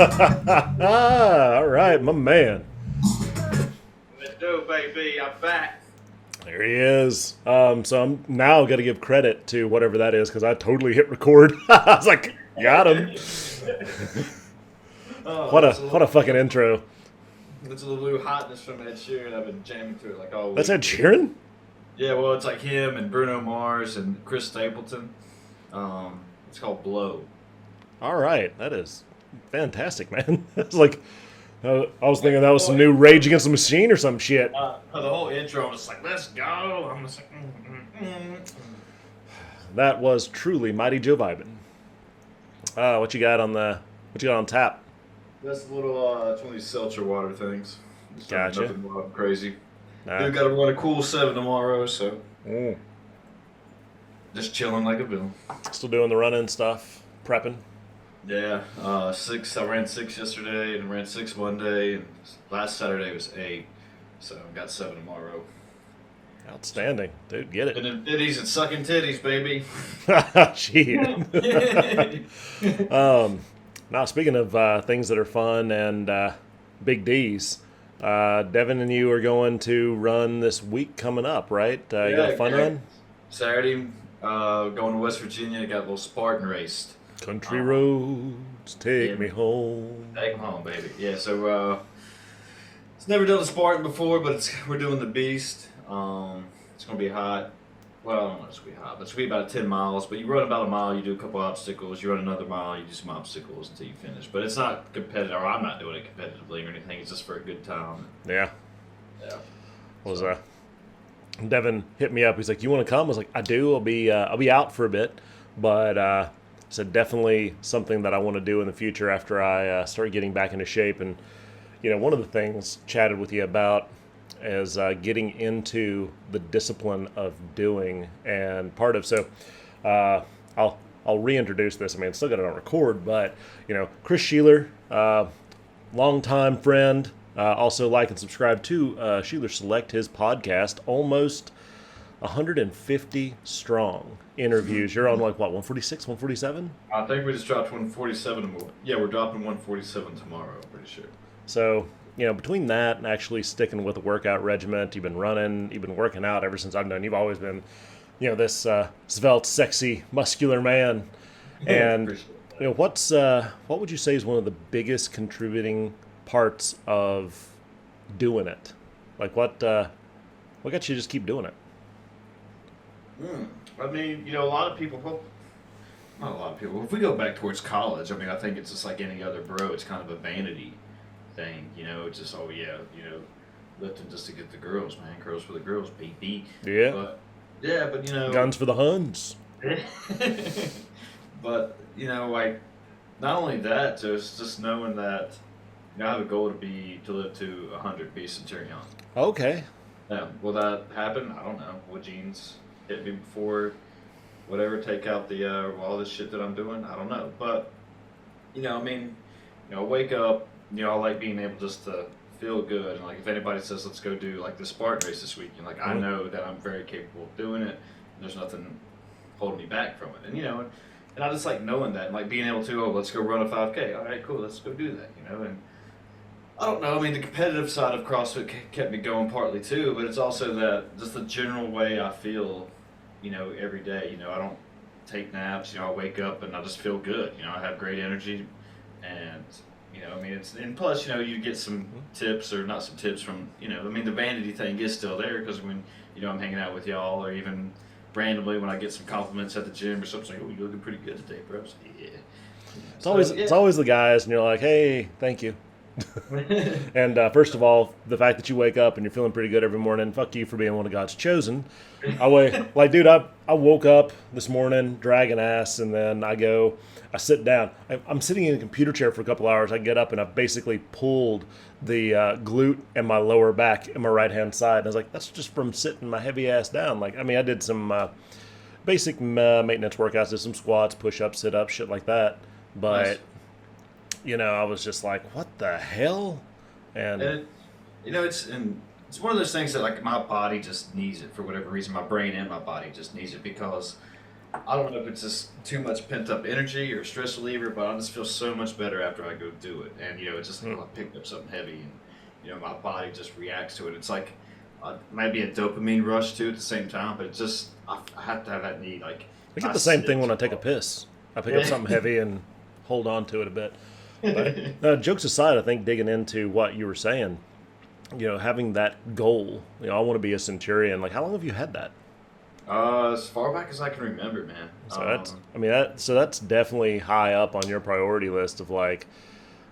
All right, my man. Let's do, baby. I'm back. There he is. So I'm now got to give credit to whatever that is because I totally hit record. I was like, got him. Oh, What a fucking intro. that's a little new hotness from Ed Sheeran. I've been jamming to it like all That's week. Ed Sheeran. Yeah, well, it's like him and Bruno Mars and Chris Stapleton. It's called Blow. All right, that is fantastic, man. It's like I was thinking that was some new Rage Against the Machine or some shit. The whole intro was like, let's go. I'm just like, That was truly Mighty Joe vibing. What you got on tap? That's a little, it's one of these seltzer water things. It's Gotcha. Nothing wild crazy. Nah. Dude, got to run a cool 7 tomorrow, so Mm. just chilling like a villain. Still doing the running stuff, prepping. Yeah, 6. I ran 6 yesterday and ran 6 Monday, and last Saturday was 8. So I got 7 tomorrow. Outstanding, dude. Get And it. then titties and sucking titties, baby. Shit. Now, speaking of things that are fun and big D's, Devin and you are going to run this week coming up, right? You got a fun run? Saturday, going to West Virginia. Got a little Spartan race. Country roads, take me home. Take 'em home, baby. Yeah, so it's never done a Spartan before, but we're doing the Beast. It's gonna be hot. Well, I don't know if it's gonna be hot, but it's gonna be about 10 miles. But you run about a mile, you do a couple obstacles. You run another mile, you do some obstacles until you finish. But it's not competitive. Or I'm not doing it competitively or anything. It's just for a good time. Yeah. Yeah. Was Devin hit me up. He's like, "You want to come?" I was like, "I do. I'll be out for a bit, but said definitely something that I want to do in the future after I start getting back into shape." And one of the things chatted with you about is getting into the discipline of doing, and part of I'll reintroduce this. I mean, still got it on record, but Chris Shelor, longtime friend. Also like and subscribe to Sheeler Select, his podcast, almost 150 strong interviews. You're on like what, 146, 147? I think we just dropped 147 tomorrow. Yeah, we're dropping 147 tomorrow, I'm pretty sure. So, between that and actually sticking with a workout regiment, you've been running, you've been working out ever since I've known. You've always been, this svelte, sexy, muscular man. And, what would you say is one of the biggest contributing parts of doing it? Like what got you to just keep doing it? I mean, a lot of people, well, not a lot of people. If we go back towards college, I mean, I think it's just like any other bro. It's kind of a vanity thing, It's just, oh yeah, lifting just to get the girls, man. Girls for the girls, baby. Yeah. But yeah, but Guns for the Huns. but like, not only that, just knowing that, I have a goal to live to 100, be a centurion. Okay. Now, will that happen? I don't know. Will genes hit me before, whatever, take out the all this shit that I'm doing? I don't know. But, wake up, I like being able just to feel good. And, like, if anybody says, let's go do, like, the Spartan race this week, I know that I'm very capable of doing it. There's nothing holding me back from it. And I just like knowing that, and, like, being able to, let's go run a 5K. All right, cool, let's go do that, And I don't know. I mean, the competitive side of CrossFit kept me going partly too, but it's also that just the general way I feel, every day. I don't take naps. I wake up and I just feel good. I have great energy, and and plus, you get some tips, or not some tips from, the vanity thing is still there, because when I'm hanging out with y'all, or even randomly when I get some compliments at the gym or something, like, oh, you're looking pretty good today, bro. I was like, yeah. It's always the guys, and you're like, hey, thank you. And first of all, the fact that you wake up and you're feeling pretty good every morning, fuck you for being one of God's chosen. I woke up this morning dragging ass, and then I sit down. I'm sitting in a computer chair for a couple hours. I get up and I've basically pulled the glute and my lower back in my right hand side. And I was like, that's just from sitting my heavy ass down. Like, I mean, I did some basic maintenance workouts, did some squats, push-ups, sit-ups, shit like that. But Nice. I was just like, what the hell? And It's one of those things that, like, my body just needs it for whatever reason. My brain and my body just needs it, because I don't know if it's just too much pent up energy or stress reliever, but I just feel so much better after I go do it. And it's just like Mm. I picked up something heavy, and my body just reacts to it. It's like maybe a dopamine rush too at the same time, but it's just I have to have that need. Like I if get I the same thing sit when too I take a long. piss. I pick up Yeah. something heavy and hold on to it a bit. But jokes aside, I think digging into what you were saying, having that goal, I want to be a centurion. Like, how long have you had that? As far back as I can remember, man. I mean, that's definitely high up on your priority list of like,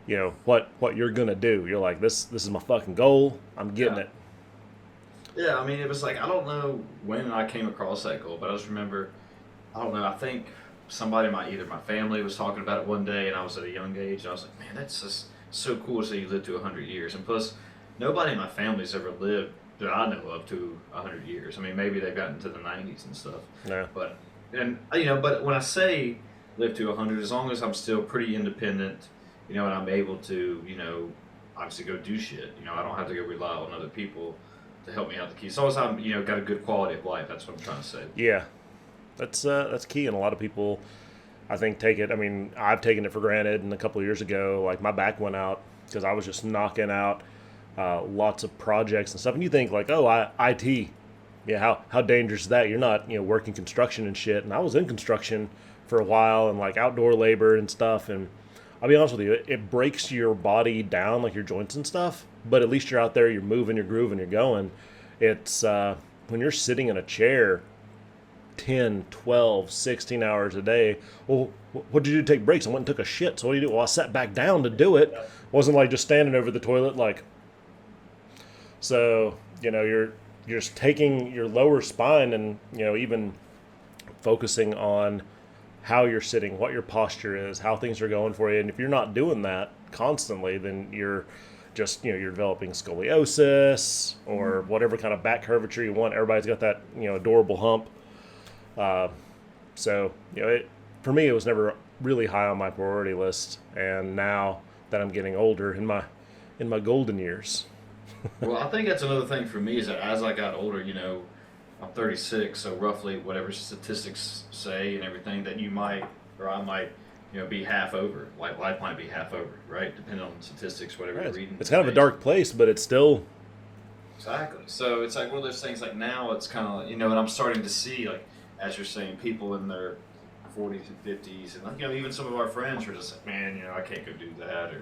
what you're gonna do. You're like, this is my fucking goal. I'm getting Yeah. it. Yeah, I mean, it was like I don't know when I came across that goal, but I just remember I don't know. I think somebody either my family was talking about it one day, and I was at a young age. I was like, man, that's just so cool to say you live to 100 years. And plus, nobody in my family's ever lived that I know of to 100 years. I mean, maybe they've gotten to the 90s and stuff, Yeah, but but when I say live to 100, as long as I'm still pretty independent, and I'm able to, obviously go do shit. I don't have to go rely on other people to help me out the key. So as I'm, got a good quality of life. That's what I'm trying to say. yeah. That's key, and a lot of people, I think, take it. I mean, I've taken it for granted. And a couple of years ago, like my back went out because I was just knocking out lots of projects and stuff. And you think like, oh, IT, yeah, how dangerous is that? You're not working construction and shit. And I was in construction for a while and like outdoor labor and stuff. And I'll be honest with you, it breaks your body down, like your joints and stuff. But at least you're out there, you're moving, you're grooving, you're going. It's when you're sitting in a chair 10, 12, 16 hours a day. Well, what did you do to take breaks? I went and took a shit. So what do you do? Well, I sat back down to do it. Wasn't like just standing over the toilet like. So you're just taking your lower spine and even focusing on how you're sitting, what your posture is, how things are going for you. And if you're not doing that constantly, then you're just you're developing scoliosis or whatever kind of back curvature you want. Everybody's got that adorable hump. Uh, so for me, it was never really high on my priority list. And now that I'm getting older in my golden years. Well, I think that's another thing for me is that as I got older, I'm 36, so roughly whatever statistics say and everything that you might or I might, be half over. Like life might be half over, right? Depending on statistics, whatever you're Right. reading It's these kind of a days. dark place, but it's still Exactly. So it's like one of those things. Like now, it's kind of and I'm starting to see like as you're saying, people in their 40s and 50s, and like even some of our friends are just like, man, I can't go do that, or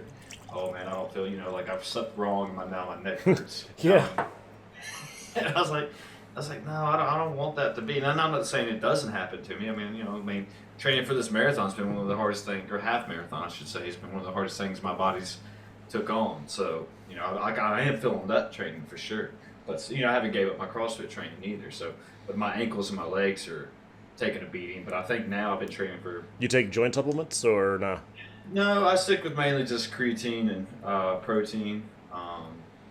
oh man, I don't feel like I've slept wrong, and now my neck hurts. yeah. And I was like, no, I don't want that to be. And I'm not saying it doesn't happen to me. I mean, training for this marathon's been one of the hardest things, or half marathon, I should say, has been one of the hardest things my body's took on. So, I am feeling that training for sure. But, I haven't gave up my CrossFit training either. So, but my ankles and my legs are taking a beating. But I think now I've been training for. You take joint supplements or no? No, I stick with mainly just creatine and protein.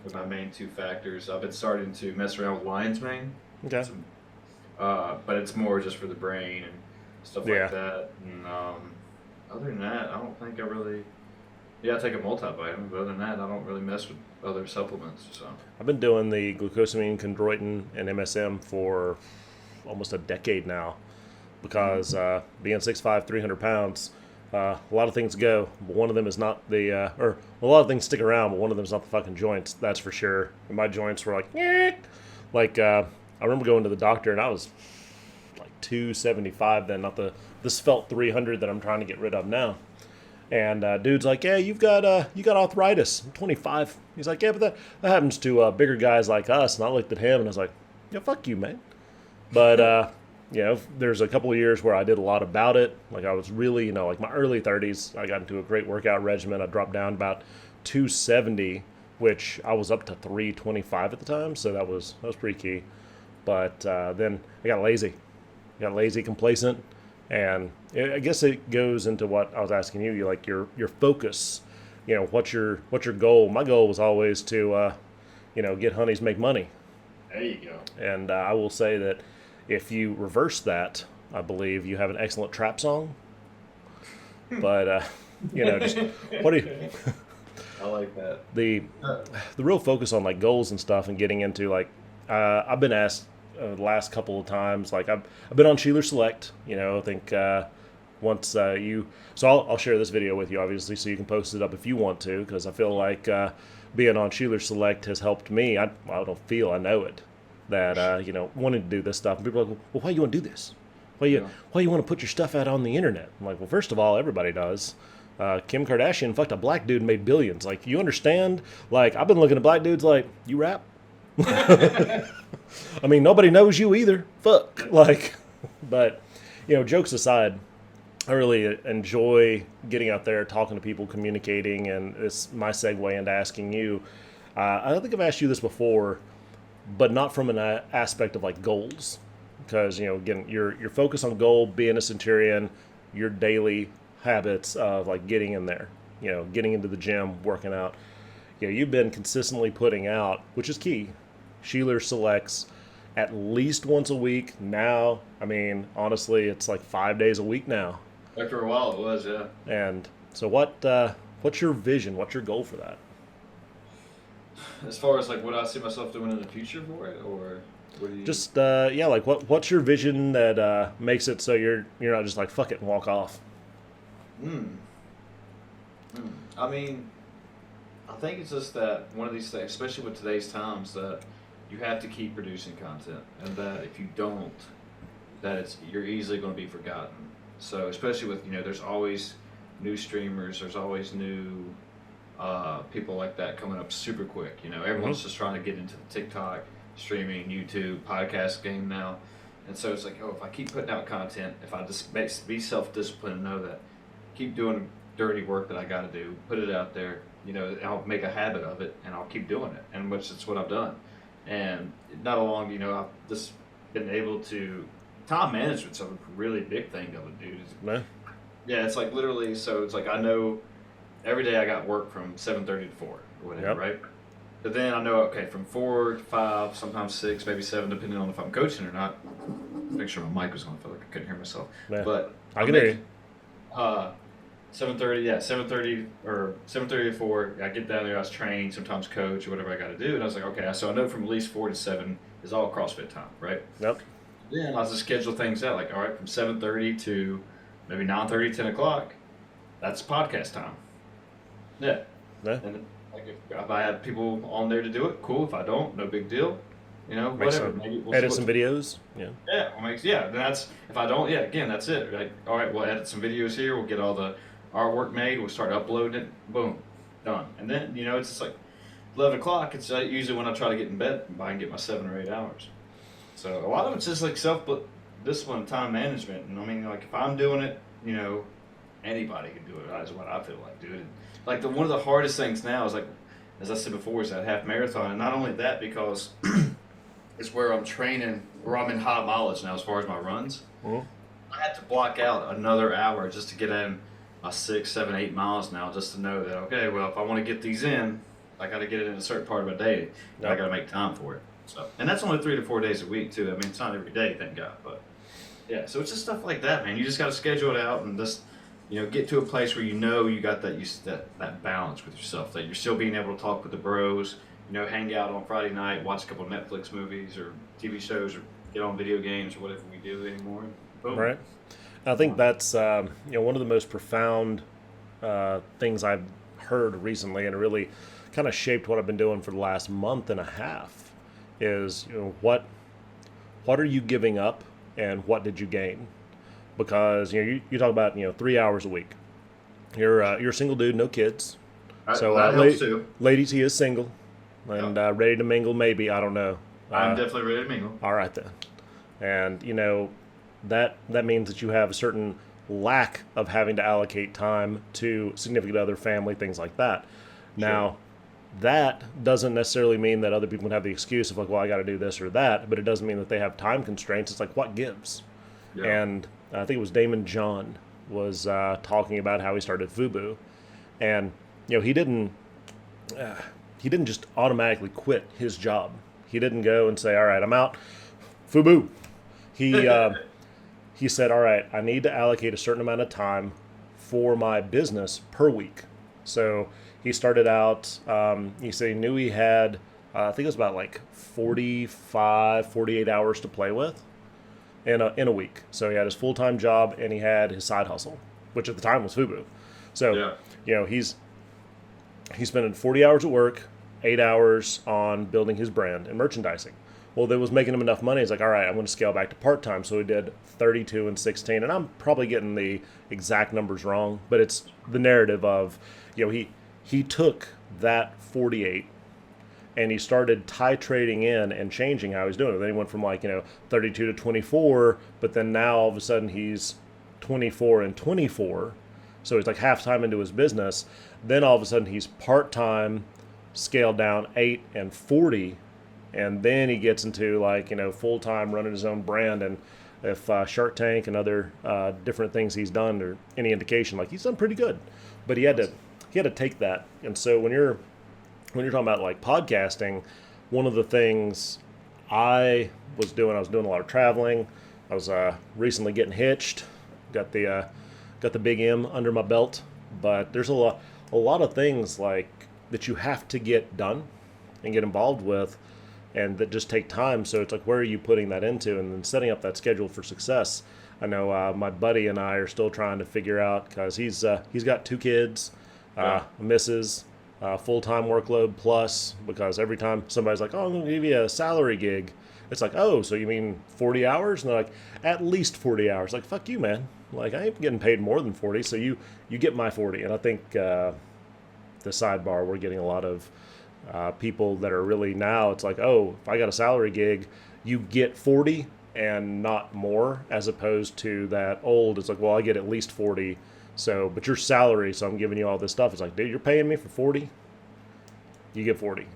With my main two factors. I've been starting to mess around with lion's mane. Okay. Some, but it's more just for the brain and stuff Yeah. like that. And other than that, I don't think I really. Yeah, I take a multivitamin, but other than that, I don't really mess with other supplements. So. I've been doing the glucosamine, chondroitin, and MSM for almost a decade now because being 6'5", 300 pounds, a lot of things go, but one of them is not or a lot of things stick around, but one of them is not the fucking joints, that's for sure. And my joints were like, "Nyeh." Like, I remember going to the doctor and I was like 275 then, not the svelte 300 that I'm trying to get rid of now. And dude's like, yeah, you got arthritis. I'm 25. He's like, yeah, but that happens to bigger guys like us. And I looked at him and I was like, yeah, fuck you, man. But there's a couple of years where I did a lot about it. Like I was really, like my early 30s, I got into a great workout regimen. I dropped down about 270, which I was up to 325 at the time. So that was pretty key. But then I got lazy. Complacent, and I guess it goes into what I was asking you. You like your focus. What's your goal? My goal was always to get honeys, make money. There you go. And I will say that if you reverse that, I believe you have an excellent trap song. But just what do you I like that. the real focus on like goals and stuff and getting into like I've been asked the last couple of times. Like I've been on Sheeler Select. I think once so I'll share this video with you, obviously, so you can post it up if you want to, because I feel like being on Sheeler Select has helped me. I know it, that wanting to do this stuff. And people are like, well, why you want to do this? Why you want to put your stuff out on the internet? I'm like, well, first of all, everybody does. Kim Kardashian fucked a black dude and made billions. Like, you understand? Like, I've been looking at black dudes like, you rap? I mean, nobody knows you either. Fuck. Like, but, jokes aside, I really enjoy getting out there, talking to people, communicating, and it's my segue into asking you. I don't think I've asked you this before, but not from an aspect of like goals, because again, your focus on goal, being a centurion, your daily habits of like getting in there, getting into the gym, working out. You've been consistently putting out, which is key, Sheeler Selects at least once a week now. I mean, honestly, it's like 5 days a week now. After a while, it was, yeah. And so, what's your vision? What's your goal for that? As far as like what I see myself doing in the future for it, or what do you... Just like what's your vision that makes it so you're not just like fuck it and walk off? I mean, I think it's just that one of these things, especially with today's times, that you have to keep producing content, and that if you don't, that you're easily going to be forgotten. So especially with there's always new streamers, there's always new people like that coming up super quick. Everyone's just trying to get into the TikTok, streaming, YouTube, podcast game now, and so it's like, if I keep putting out content, if I just be self-disciplined and know that, keep doing dirty work that I got to do, put it out there, I'll make a habit of it, and I'll keep doing it, and which is what I've done. And not long, I've just been able to. Time management's a really big thing of it, dude. Yeah, it's like literally. So it's like I know every day I got work from 7:30 to 4 or whatever, right? But then I know, okay, from 4 to 5, sometimes 6, maybe 7, depending on if I'm coaching or not. Make sure my mic was on. I felt like I couldn't hear myself. Yeah. But I can hear you. 7:30, yeah, 7:30 or 7:30 to 4. I get down there. I was trained, sometimes coach or whatever I got to do, and I was like, okay, so I know from at least 4 to 7 is all CrossFit time, right? Yep. Then I'll just schedule things out, like, all right, from 7:30 to maybe 9:30, 10 o'clock, that's podcast time. Yeah. And like if I have people on there to do it, cool. If I don't, no big deal. Whatever. Maybe we'll edit some videos. Yeah. Yeah. Then that's, if I don't, again, that's it. Like, all right, we'll edit some videos here. We'll get all the artwork made. We'll start uploading it. Boom. Done. And then, it's just like 11 o'clock. It's usually when I try to get in bed and I can get my 7 or 8 hours. So a lot of it's just like self-discipline, time management. And I mean, like if I'm doing it, anybody can do it. That's what I feel like, dude. And like one of the hardest things now is like, as I said before, is that half marathon. And not only that, because it's where I'm training, where I'm in high mileage now as far as my runs. Mm-hmm. I had to block out another hour just to get in my 6, 7, 8 miles now, just to know that, okay, well, if I want to get these in, I got to get it in a certain part of my day. Yep. I got to make time for it. So, and that's only 3 to 4 days a week too. I mean, it's not every day, thank God. But yeah, so it's just stuff like that, man. You just got to schedule it out and just, get to a place where you got that balance with yourself, that you're still being able to talk with the bros, hang out on Friday night, watch a couple of Netflix movies or TV shows, or get on video games or whatever we do anymore. Boom. Right. I think that's one of the most profound things I've heard recently, and it really kind of shaped what I've been doing for the last month and a half. Is what are you giving up and what did you gain? Because you talk about 3 hours a week. You're a single dude, no kids. So ladies, he is single and ready to mingle. Maybe, I don't know. I'm definitely ready to mingle. All right then. And that means that you have a certain lack of having to allocate time to significant other, family, things like that. Now. That doesn't necessarily mean that other people would have the excuse of like, well, I got to do this or that, but it doesn't mean that they have time constraints. It's like, what gives? Yeah. And I think it was Damon John was talking about how he started FUBU, and he didn't just automatically quit his job. He didn't go and say, all right, I'm out, FUBU. He said, all right, I need to allocate a certain amount of time for my business per week. So he started out, he said he knew he had I think it was about like 45, 48 hours to play with in a week. So he had his full-time job and he had his side hustle, which at the time was FUBU. So, Yeah. He's spending 40 hours at work, 8 hours on building his brand and merchandising. Well, that was making him enough money. He's like, all right, I'm going to scale back to part-time. So he did 32 and 16. And I'm probably getting the exact numbers wrong, but it's the narrative of, he took that 48 and he started titrating in and changing how he's doing it. Then he went from 32 to 24, but then now all of a sudden he's 24 and 24. So he's like half time into his business. Then all of a sudden he's part-time, scaled down 8 and 40. And then he gets into full-time running his own brand. And if Shark Tank and other different things he's done or any indication, he's done pretty good. But he had to take that. And so when you're talking about podcasting, one of the things I was doing a lot of traveling. I was recently getting hitched, got the big M under my belt. But there's a lot of things that you have to get done and get involved with, and that just take time. So it's where are you putting that into, and then setting up that schedule for success. I know my buddy and I are still trying to figure out, because he's got 2 kids, a missus, full-time workload plus, because every time somebody's like, oh, I'm going to give you a salary gig, it's oh, so you mean 40 hours? And they're like, at least 40 hours. Fuck you, man. I ain't getting paid more than 40, so you get my 40. And I think the sidebar, we're getting a lot of people that are really now, it's oh, if I got a salary gig, you get 40 and not more, as opposed to that old, it's well, I get at least 40, so, but your salary, so I'm giving you all this stuff. It's dude, you're paying me for 40, you get 40.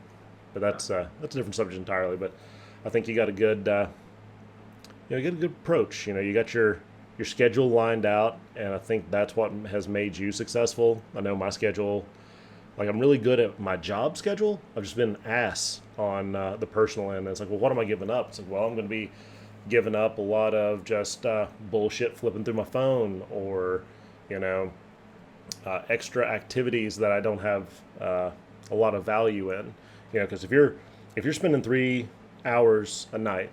But that's a different subject entirely. But I think you got a good, you get a good approach. You got your schedule lined out, and I think that's what has made you successful. I know my schedule, I'm really good at my job schedule. I've just been an ass on the personal end. It's well, what am I giving up? It's well, I'm going to be giving up a lot of just bullshit flipping through my phone, or extra activities that I don't have a lot of value in. Because if you're spending 3 hours a night,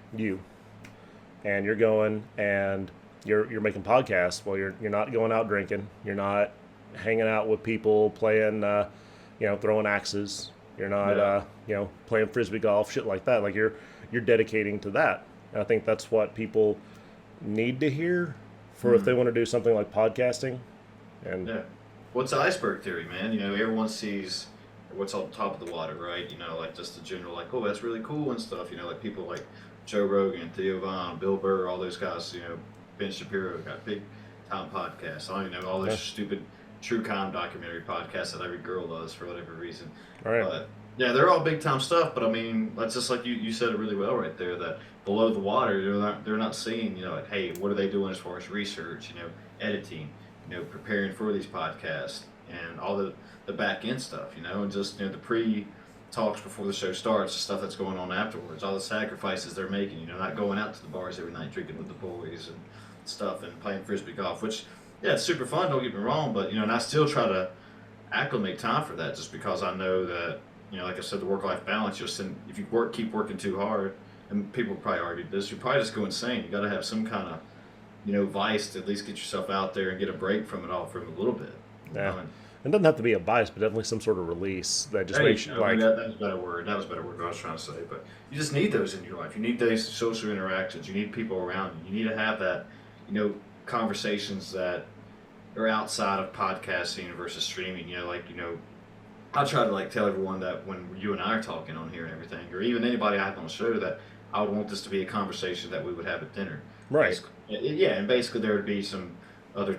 and you're going and you're making podcasts, well, you're not going out drinking, you're not hanging out with people playing throwing axes, you're not playing frisbee golf, shit like that. You're dedicating to that. And I think that's what people need to hear for if they want to do something like podcasting. And what's the iceberg theory, man? Everyone sees what's on top of the water, right? Just the general, oh, that's really cool and stuff. People like Joe Rogan, Theo Von, Bill Burr, all those guys. Ben Shapiro got big time podcasts. I don't even know all those stupid true crime documentary podcasts that every girl does for whatever reason. Right. But yeah, they're all big time stuff. But I mean, that's just you said it really well right there. That below the water, they're not seeing hey, what are they doing as far as research, editing, preparing for these podcasts, and all the back end stuff, and just the pre talks before the show starts, the stuff that's going on afterwards, all the sacrifices they're making, not going out to the bars every night drinking with the boys and stuff, and playing frisbee golf, which it's super fun, don't get me wrong, but and I still try to acclimate time for that, just because I know that like I said, the work-life balance, if you keep working too hard, and people probably argued this, you probably just go insane. You got to have some kind of vice to at least get yourself out there and get a break from it all for a little bit. Yeah. It doesn't have to be a vice, but definitely some sort of release that just makes you that was a better word. That was a better word I was trying to say. But you just need those in your life. You need those social interactions. You need people around you. You need to have that, conversations that are outside of podcasting versus streaming. I try to tell everyone that when you and I are talking on here and everything, or even anybody I have on the show, that I would want this to be a conversation that we would have at dinner. Right. And basically there would be some other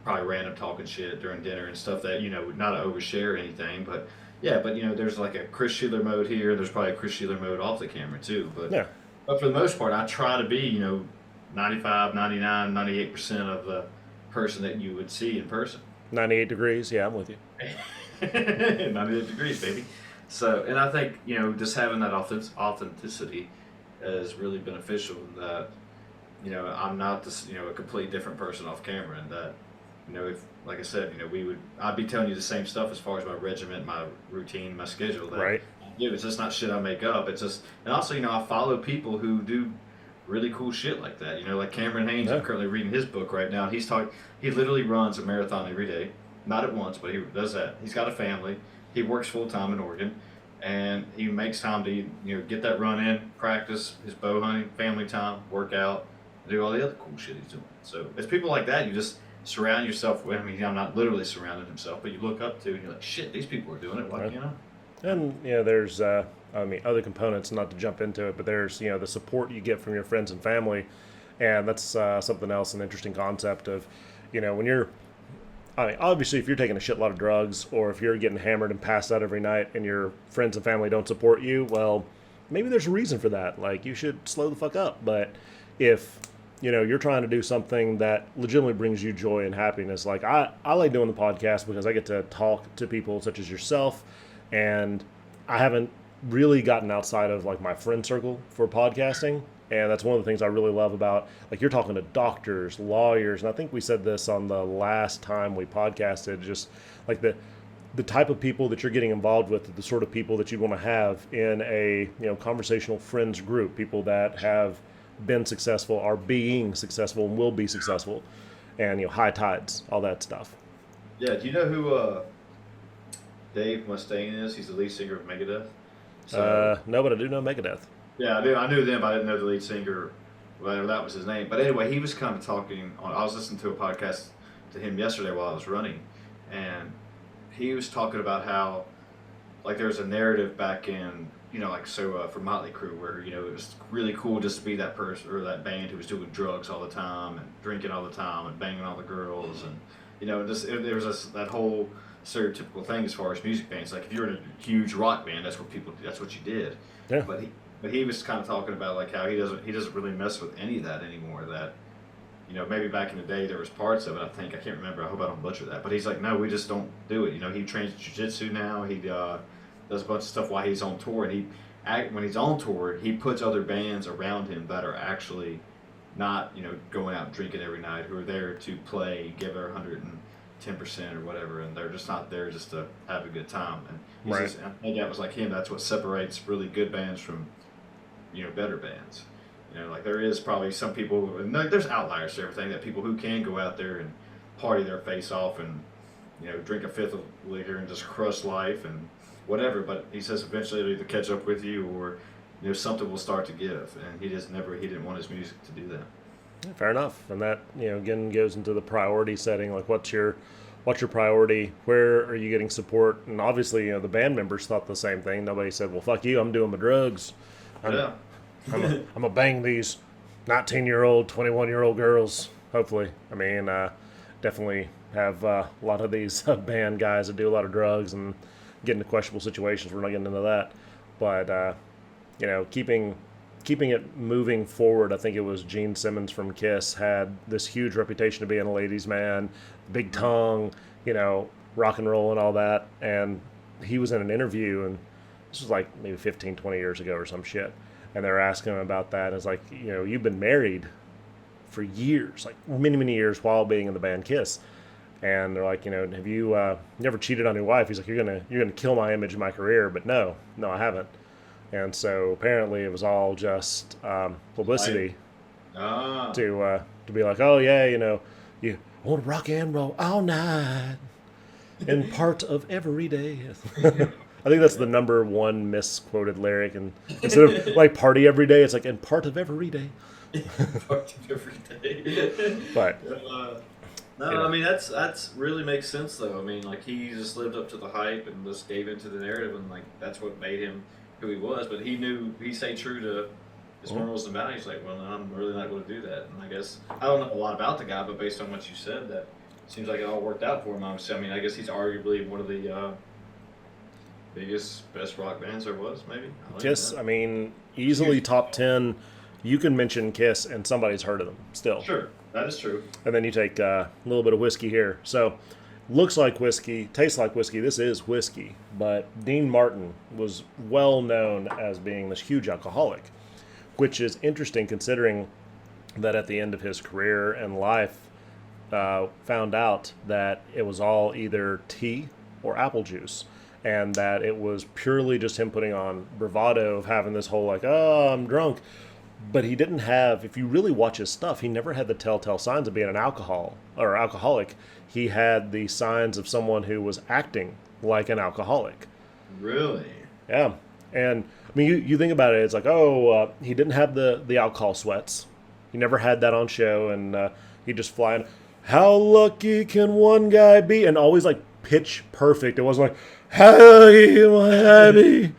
probably random talking shit during dinner and stuff that not to overshare anything, but there's a Chris Shelor mode here. There's probably a Chris Shelor mode off the camera too, but for the most part, I try to be 95, 99, 98% of the person that you would see in person. 98 degrees, yeah, I'm with you. 98 degrees, baby. So, and I think just having that authenticity is really beneficial. That I'm not this a completely different person off camera, and that if, like I said, I'd be telling you the same stuff as far as my regiment, my routine, my schedule that right. Yeah, it's just not shit I make up. It's just, and also, I follow people who do really cool shit like that. Like Cameron Haynes. Yeah. I'm currently reading his book right now. And he's talking. He literally runs a marathon every day, not at once, but he does that. He's got a family. He works full time in Oregon, and he makes time to get that run in, practice his bow hunting, family time, work out, do all the other cool shit he's doing. So it's people like that you just surround yourself with. I mean, I'm not literally surrounding himself, but you look up to and you're like, shit, these people are doing it. Why, Right. And there's other components, not to jump into it, but there's the support you get from your friends and family, and that's something else, an interesting concept of when you're obviously if you're taking a shitload of drugs or if you're getting hammered and passed out every night and your friends and family don't support you, well, maybe there's a reason for that. Like, you should slow the fuck up. But if you're trying to do something that legitimately brings you joy and happiness, like I like doing the podcast because I get to talk to people such as yourself, and I haven't really gotten outside of like my friend circle for podcasting. And that's one of the things I really love about, like, you're talking to doctors, lawyers, and I think we said this on the last time we podcasted, just like the type of people that you're getting involved with, the sort of people that you want to have in a conversational friends group, people that have been successful, are being successful, and will be successful, and high tides, all that stuff. Yeah, do you know who Dave Mustaine is? He's the lead singer of Megadeth. No, but I do know Megadeth. Yeah, I knew them. But I didn't know the lead singer, whatever that was his name. But anyway, he was kind of talking on. I was listening to a podcast to him yesterday while I was running, and he was talking about how, like, there was a narrative back in, for Motley Crue, where it was really cool just to be that person or that band who was doing drugs all the time and drinking all the time and banging all the girls, and there was that whole stereotypical thing as far as music bands. Like, if you're in a huge rock band, that's what you did. Yeah. But he was kind of talking about like how he doesn't really mess with any of that anymore. That maybe back in the day there was parts of it. I can't remember. I hope I don't butcher that. But he's like, no, we just don't do it. He trains jiu-jitsu now. He does a bunch of stuff while he's on tour. And when he's on tour, he puts other bands around him that are actually not going out and drinking every night, who are there to play, give their 110% or whatever, and they're just not there just to have a good time. And he Right. says, I think that was like him. That's what separates really good bands from better bands. Like, there is probably some people, and there's outliers to everything, that people who can go out there and party their face off and drink a fifth of liquor and just crush life and whatever. But he says eventually it'll either catch up with you or something will start to give. And he didn't want his music to do that. Fair enough. And that again goes into the priority setting. Like, what's your priority? Where are you getting support? And obviously, the band members thought the same thing. Nobody said, well, fuck you, I'm doing my drugs. Yeah. I'm gonna bang these 19-year-old, 21-year-old girls. Hopefully, I mean, definitely have a lot of these band guys that do a lot of drugs and get into questionable situations. We're not getting into that, but keeping it moving forward. I think it was Gene Simmons from Kiss had this huge reputation of being a ladies' man, big tongue, rock and roll and all that. And he was in an interview, and this was like maybe 15, 20 years ago or some shit. And they were asking him about that. And it's like, you've been married for years, like many, many years while being in the band Kiss. And they're like, have you never cheated on your wife? He's like, you're gonna kill my image and my career. But no, I haven't. And so apparently it was all just publicity to be like, oh yeah, I want to rock and roll all night and part of every day. I think that's the number one misquoted lyric, and instead of like party every day, it's like and part of every day. Part of every day. But no, I mean that's really makes sense though. I mean, like, he just lived up to the hype and just gave into the narrative, and like that's what made him who he was. But he stayed true to his morals and values. Like, well, no, I'm really not going to do that. And I guess I don't know a lot about the guy, but based on what you said, that seems like it all worked out for him. I mean, I guess he's arguably one of the biggest, best rock bands there was, maybe. Kiss, I mean, easily top 10. You can mention Kiss and somebody's heard of them still. Sure, that is true. And then you take a little bit of whiskey here. So, looks like whiskey, tastes like whiskey. This is whiskey. But Dean Martin was well known as being this huge alcoholic, which is interesting considering that at the end of his career and life, found out that it was all either tea or apple juice. and that it was purely just him putting on bravado of having this whole like, oh, I'm drunk. But he didn't have, if you really watch his stuff, he never had the telltale signs of being an alcoholic. He had the signs of someone who was acting like an alcoholic. Really? Yeah. And I mean, you think about it, it's like, he didn't have the alcohol sweats. He never had that on show, and he just flying. How lucky can one guy be? And always like pitch perfect. It wasn't like, how lucky can I be?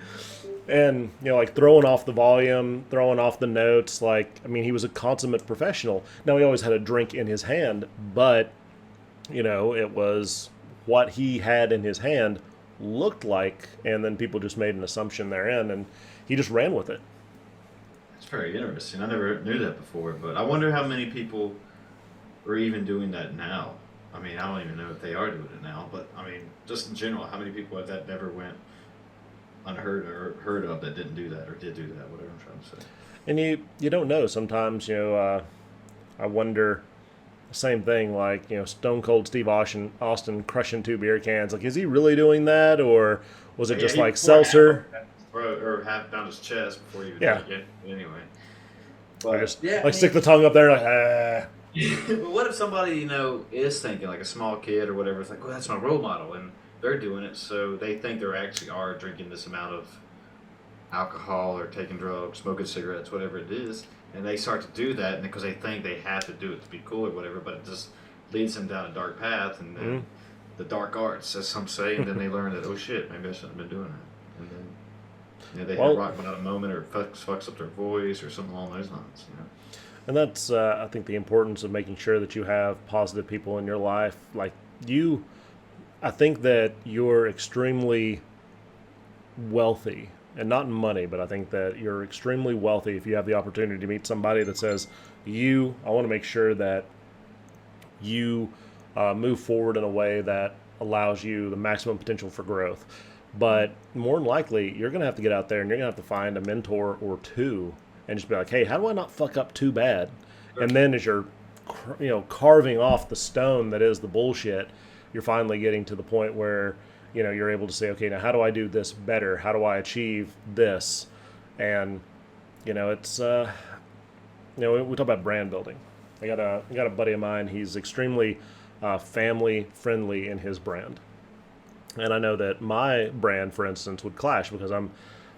And, like throwing off the volume, throwing off the notes. Like, I mean, he was a consummate professional. Now, he always had a drink in his hand, but, it was what he had in his hand looked like, and then people just made an assumption therein, and he just ran with it. It's very interesting. I never knew that before, but I wonder how many people are even doing that now. I mean, I don't even know if they are doing it now, but I mean, just in general, how many people that never went unheard or heard of that didn't do that or did do that, whatever I'm trying to say. And you don't know. Sometimes, I wonder, same thing, like, Stone Cold Steve Austin crushing 2 beer cans. Like, is he really doing that, or was it just like seltzer? Or half down his chest before you Yeah. drink it. Anyway. But, stick the tongue up there like, ah. But what if somebody, is thinking, like a small kid or whatever, it's like, well, that's my role model, and they're doing it, so they think they actually are drinking this amount of alcohol or taking drugs, smoking cigarettes, whatever it is, and they start to do that because they think they have to do it to be cool or whatever, but it just leads them down a dark path, and then the dark arts, as some say, and then they learn that, oh shit, maybe I shouldn't have been doing that. And then they have rock bottom moment, or fucks up their voice or something along those lines. And that's, I think, the importance of making sure that you have positive people in your life. Like I think that you're extremely wealthy, and not in money, but I think that you're extremely wealthy if you have the opportunity to meet somebody that says, I want to make sure that you move forward in a way that allows you the maximum potential for growth. But more than likely, you're going to have to get out there and you're going to have to find a mentor or two and just be like, hey, how do I not fuck up too bad? Sure. And then as you're, carving off the stone that is the bullshit, you're finally getting to the point where, you're able to say, okay, now how do I do this better? How do I achieve this? And, it's, we talk about brand building. I got a buddy of mine. He's extremely family friendly in his brand. And I know that my brand, for instance, would clash because I'm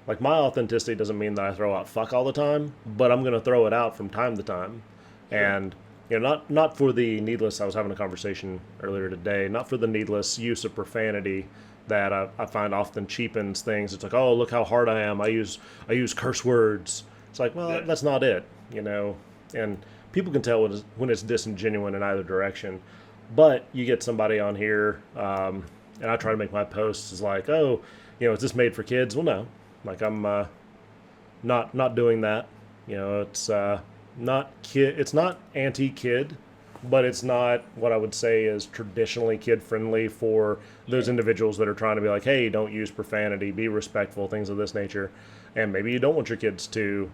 like, my authenticity doesn't mean that I throw out fuck all the time, but I'm going to throw it out from time to time. Sure. And, not for the needless, I was having a conversation earlier today, not for the needless use of profanity that I find often cheapens things. It's like, oh, look how hard I am. I use curse words. It's like, well, that's not it, and people can tell when it's disingenuous in either direction. But you get somebody on here, and I try to make my posts is like, oh, is this made for kids? Well, no. Like, I'm not doing that. It's not kid. It's not anti-kid, but it's not what I would say is traditionally kid-friendly for those individuals that are trying to be like, hey, don't use profanity, be respectful, things of this nature. And maybe you don't want your kids to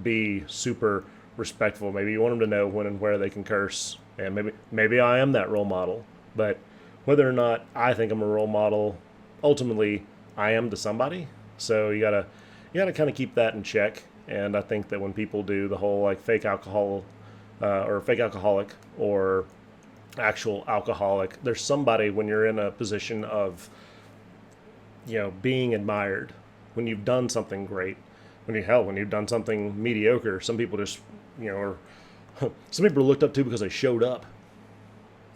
be super respectful. Maybe you want them to know when and where they can curse. And maybe I am that role model. But whether or not I think I'm a role model, ultimately I am to somebody. So you gotta kind of keep that in check. And I think that when people do the whole like fake alcohol or fake alcoholic or actual alcoholic, there's somebody when you're in a position of being admired, when you've done something great, when you've done something mediocre, some people just or some people are looked up to because they showed up.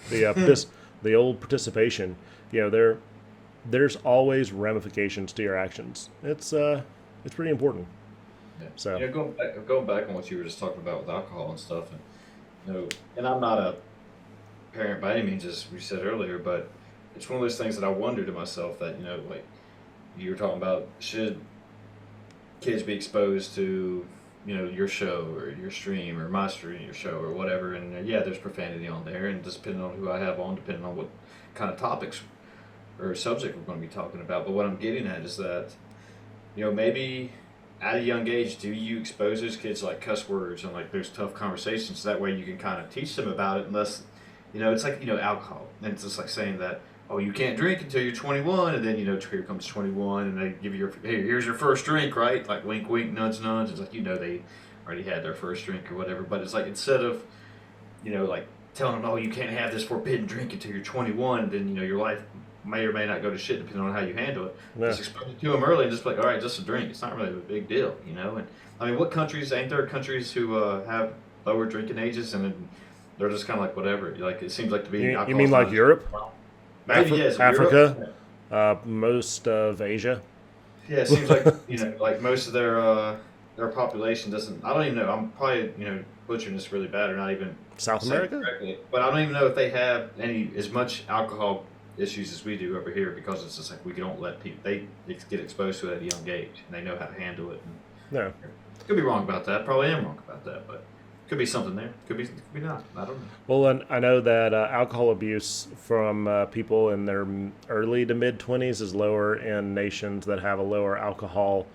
The old participation, there's always ramifications to your actions. It's pretty important. Yeah. So going back on what you were just talking about with alcohol and stuff, and and I'm not a parent by any means, as we said earlier, but it's one of those things that I wonder to myself that like you were talking about, should kids be exposed to your show or your stream or my stream, your show or whatever, and there's profanity on there, and just depending on who I have on, depending on what kind of topics or subject we're going to be talking about. But what I'm getting at is that maybe at a young age, do you expose those kids like cuss words and like those tough conversations? That way you can kind of teach them about it, unless, it's like, alcohol. And it's just like saying that, oh, you can't drink until you're 21, and then here comes 21, and they give you hey, here's your first drink, right? Like wink, wink, nudge, nudge. It's like they already had their first drink or whatever. But it's like instead of like telling them, oh, you can't have this forbidden drink until you're 21, and then your life may or may not go to shit depending on how you handle it. Yeah. Just explain it to them early and just be like, all right, just a drink. It's not really a big deal, And I mean, what countries ain't there countries who have lower drinking ages and they're just kind of like whatever. Like it seems like to be. You mean like Europe? Maybe yes, Africa, Europe. most of Asia. Yeah, it seems like like most of their population doesn't. I don't even know. I'm probably butchering this really bad or not even South saying it America? correctly. But I don't even know if they have as much alcohol issues as we do over here because it's just like we don't let people get exposed to it at a young age and they know how to handle it. And No. could be wrong about that. Probably am wrong about that, but. Could be something there. Could be not. I don't know. Well, and I know that alcohol abuse from people in their early to mid 20s is lower in nations that have a lower alcohol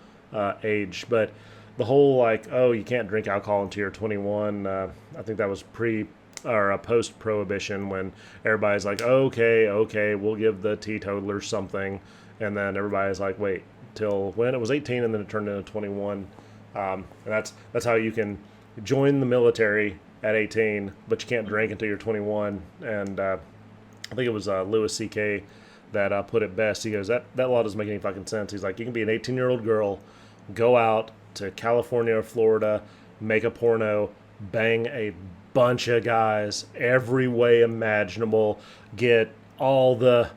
age. But the whole like, oh, you can't drink alcohol until you're 21. I think that was post prohibition when everybody's like, okay, we'll give the teetotalers something, and then everybody's like, wait, till when it was 18, and then it turned into 21, and that's how you can join the military at 18, but you can't drink until you're 21. And I think it was Louis C.K. that put it best. He goes, that law doesn't make any fucking sense. He's like, you can be an 18-year-old girl, go out to California or Florida, make a porno, bang a bunch of guys every way imaginable, get all the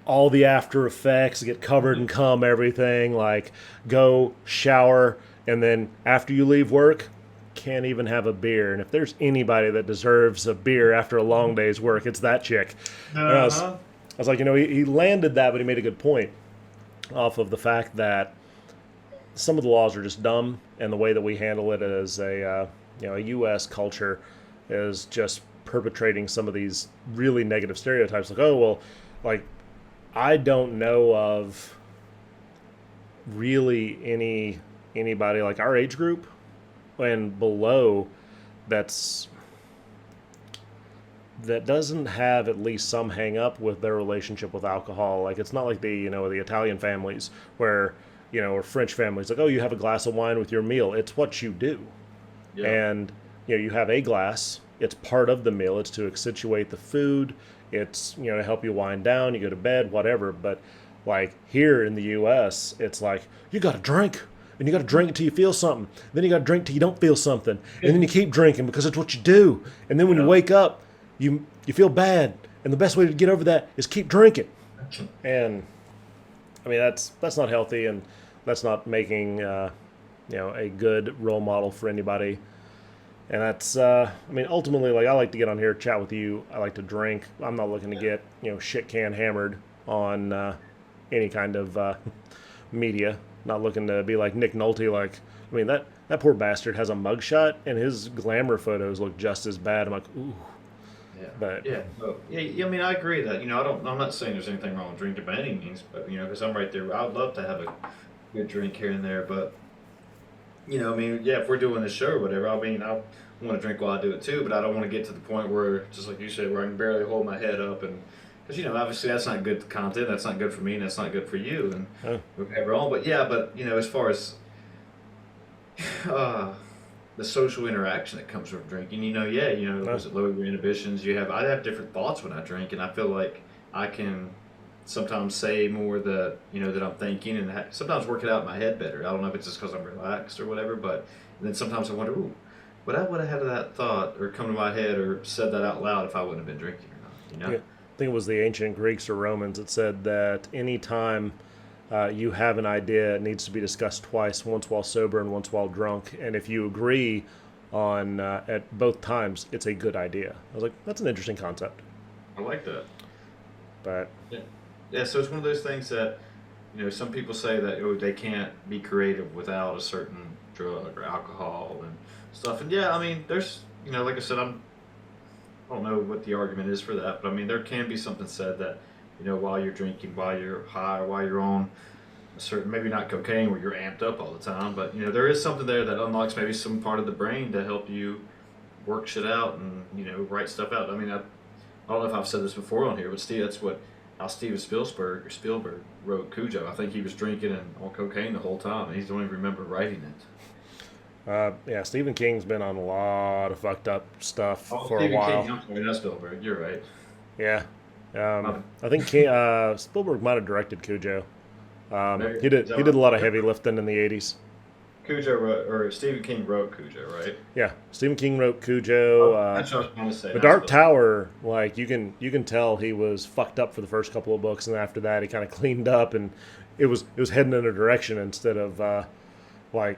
after effects, get covered in cum, everything, like go shower, and then after you leave work, can't even have a beer. And if there's anybody that deserves a beer after a long day's work, it's that chick. I was like, he landed that, but he made a good point off of the fact that some of the laws are just dumb, and the way that we handle it as a U.S. culture is just perpetrating some of these really negative stereotypes. Like, oh, well, like, I don't know of really anybody like our age group and below that doesn't have at least some hang up with their relationship with alcohol. Like, it's not like the Italian families where, or French families, like, oh, you have a glass of wine with your meal. It's what you do. Yeah. And, you have a glass. It's part of the meal. It's to accentuate the food. It's, to help you wind down. You go to bed, whatever. But, like, here in the U.S., it's like, you got to drink. And you got to drink until you feel something. Then you got to drink till you don't feel something. And then you keep drinking because it's what you do. And then when you wake up, you feel bad. And the best way to get over that is keep drinking. And, I mean, that's not healthy, and that's not making, a good role model for anybody. And that's, ultimately, like, I like to get on here, chat with you. I like to drink. I'm not looking to get, shit can hammered on any kind of media. Not looking to be like Nick Nolte. Like, I mean, that poor bastard has a mugshot, and his glamour photos look just as bad. I'm like, ooh. Yeah. But yeah. I mean, I agree that I'm not saying there's anything wrong with drinking by any means, but because I'm right there, I'd love to have a good drink here and there, but if we're doing this show or whatever, I want to drink while I do it too, but I don't want to get to the point where, just like you said, where I can barely hold my head up and. Because, obviously that's not good content, that's not good for me, and that's not good for you, and whatever all. But, as far as the social interaction that comes from drinking, does it lower your inhibitions? I have different thoughts when I drink, and I feel like I can sometimes say more that I'm thinking, and sometimes work it out in my head better. I don't know if it's just because I'm relaxed or whatever, but then sometimes I wonder, would I have had that thought or come to my head or said that out loud if I wouldn't have been drinking or not, Yeah. I think it was the ancient Greeks or Romans that said that any time you have an idea, it needs to be discussed twice, once while sober and once while drunk. And if you agree on at both times, it's a good idea. I was like, that's an interesting concept. I like that. But yeah, so it's one of those things that some people say that they can't be creative without a certain drug or alcohol and stuff. And there's like I said, I don't know what the argument is for that, but there can be something said that, while you're drinking, while you're high, while you're on a certain, maybe not cocaine where you're amped up all the time, but, there is something there that unlocks maybe some part of the brain to help you work shit out and, write stuff out. I don't know if I've said this before on here, but Steve, that's what how Steven Spielberg wrote Cujo. I think he was drinking and on cocaine the whole time, and he don't even remember writing it. Yeah, Stephen King's been on a lot of fucked up stuff Oh, for a Stephen while. King. I'm sorry, not Spielberg. You're right. Yeah. My I think Spielberg might have directed Cujo. Maybe, He is did. that He did a lot of what- heavy lifting in the '80s. Cujo wrote, or Stephen King wrote Cujo, right? Yeah, Stephen King wrote Cujo. That's what I was going to say. The not Dark Spielberg. Tower, like you can tell he was fucked up for the first couple of books, and after that he kind of cleaned up, and it was heading in a direction instead of like.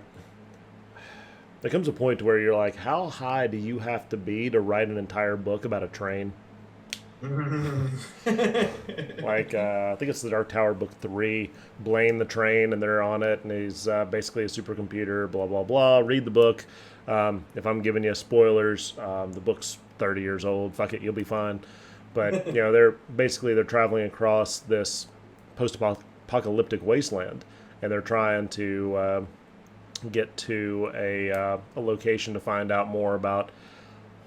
There comes a point where you're like, how high do you have to be to write an entire book about a train? Like I think it's the Dark Tower book 3, Blaine the train, and they're on it, and he's basically a supercomputer. Blah blah blah. Read the book. If I'm giving you spoilers, the book's 30 years old. Fuck it, you'll be fine. But they're traveling across this post-apocalyptic wasteland, and they're trying to get to a location to find out more about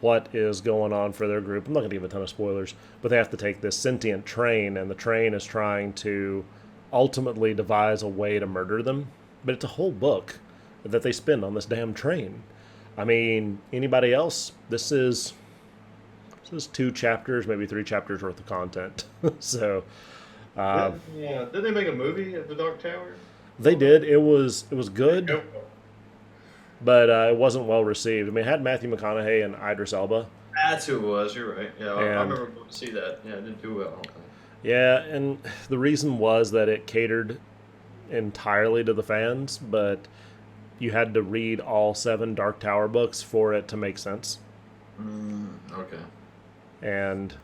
what is going on for their group. I'm not going to give a ton of spoilers, but they have to take this sentient train, and the train is trying to ultimately devise a way to murder them. But it's a whole book that they spend on this damn train. I mean, anybody else? This is 2 chapters, maybe 3 chapters worth of content. So Yeah. Did they make a movie of the Dark Tower? they did. It was good, Nope. but it wasn't well received. I mean, it had Matthew McConaughey and Idris Elba. That's who it was. You're right. Yeah, I And remember going to see that. Yeah, it didn't do well. I don't think. yeah, and the reason was that it catered entirely to the fans, but you had to read all 7 Dark Tower books for it to make sense. Okay. And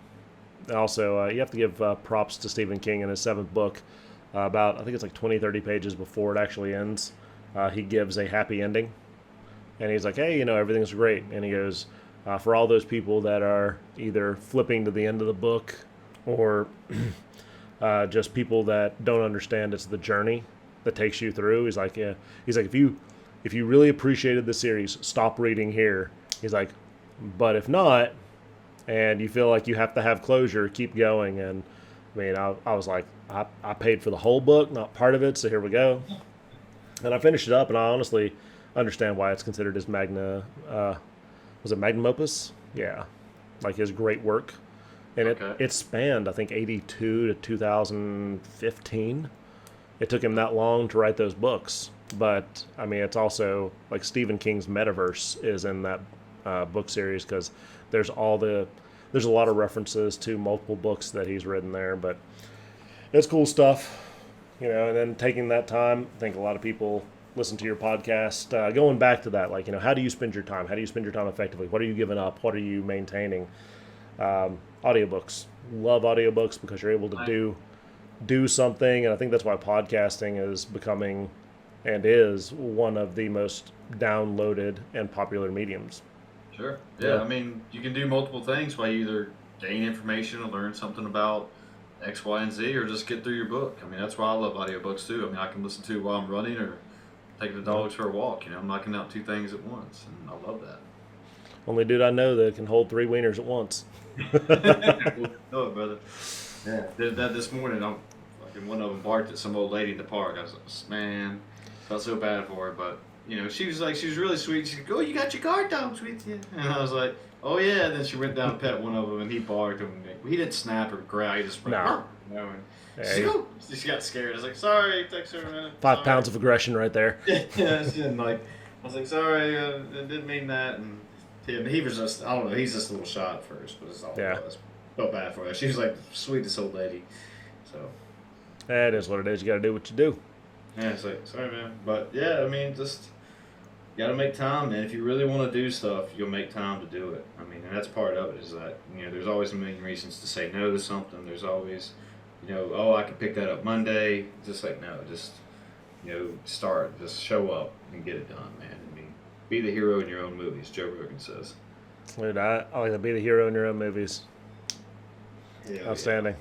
also, you have to give props to Stephen King in his 7th book. I think it's like 20, 30 pages before it actually ends. He gives a happy ending. And he's like, hey, everything's great. And he goes, for all those people that are either flipping to the end of the book or just people that don't understand it's the journey that takes you through. He's like, yeah. He's like, if you really appreciated the series, stop reading here. He's like, but if not, and you feel like you have to have closure, keep going. And I mean, I was like, I paid for the whole book, not part of it, so here we go. And I finished it up, and I honestly understand why it's considered his was it magnum opus? Yeah, like his great work. And Okay. it spanned, I think, 82 to 2015. It took him that long to write those books. But, I mean, it's also, like Stephen King's Metaverse is in that book series because there's there's a lot of references to multiple books that he's written there. But it's cool stuff, and then taking that time, I think a lot of people listen to your podcast, going back to that, like, how do you spend your time? How do you spend your time effectively? What are you giving up? What are you maintaining? Audiobooks. Love audiobooks because you're able to do something, and I think that's why podcasting is becoming and is one of the most downloaded and popular mediums. Sure. Yeah. Yeah, I mean, you can do multiple things by either gain information or learn something about X, Y, and Z, or just get through your book. I mean, that's why I love audiobooks too. I mean, I can listen to it while I'm running or taking the dogs for a walk. I'm knocking out 2 things at once, and I love that. Only dude I know that can hold 3 wieners at once. No, brother. Yeah. Did that this morning. Fucking one of them barked at some old lady in the park. I was like, man, felt so bad for her, but she was really sweet. She's like, oh, you got your guard dogs with you, and I was like, oh yeah. And then she went down and pet one of them, and he barked, and he didn't snap or growl. He just went, No. and Hey, she's like, oh, she got scared. I was like, sorry, it takes her a minute. 5 pounds of aggression right there. Yeah, she didn't I was like, sorry, I didn't mean that, and he was just, I don't know, he's just a little shy at first, but that's all Yeah. it was. Felt bad for her. She was like the sweetest old lady, so. That is what it is. You got to do what you do. Yeah, it's like, sorry, man. But yeah, I mean, just you got to make time, man. If you really want to do stuff, you'll make time to do it. I mean, and that's part of it. Is that there's always a million reasons to say no to something. There's always, oh, I can pick that up Monday. Just like no, just start, just show up and get it done, man. I mean, be the hero in your own movies. Joe Rogan says. Dude, I like to be the hero in your own movies. Yeah. Outstanding.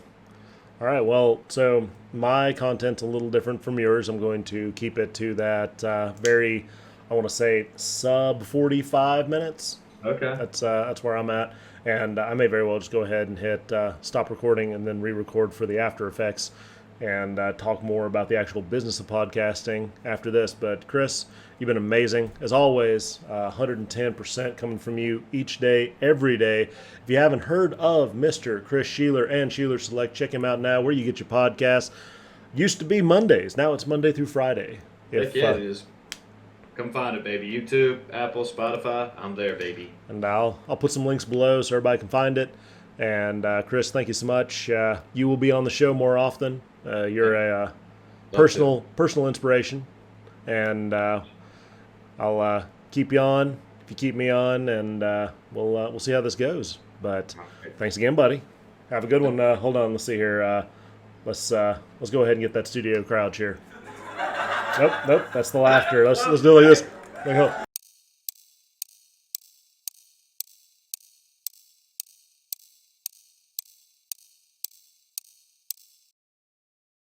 All right, well, so my content's a little different from yours. I'm going to keep it to that I want to say sub 45 minutes. Okay. That's where I'm at. And I may very well just go ahead and hit stop recording and then re-record for the After Effects and talk more about the actual business of podcasting after this. But Chris, you've been amazing. As always, 110% coming from you each day, every day. If you haven't heard of Mr. Chris Shelor and Shelor Select, check him out now where you get your podcasts. Used to be Mondays. Now it's Monday through Friday. Heck yeah, it is. Come find it, baby. YouTube, Apple, Spotify. I'm there, baby. And I'll put some links below so everybody can find it. And Chris, thank you so much. You will be on the show more often. You're a personal inspiration, and I'll keep you on if you keep me on, and we'll see how this goes. But thanks again, buddy. Have a good one. Hold on, let's see here. Let's go ahead and get that studio crowd cheer. Nope, that's the laughter. Let's do it like this.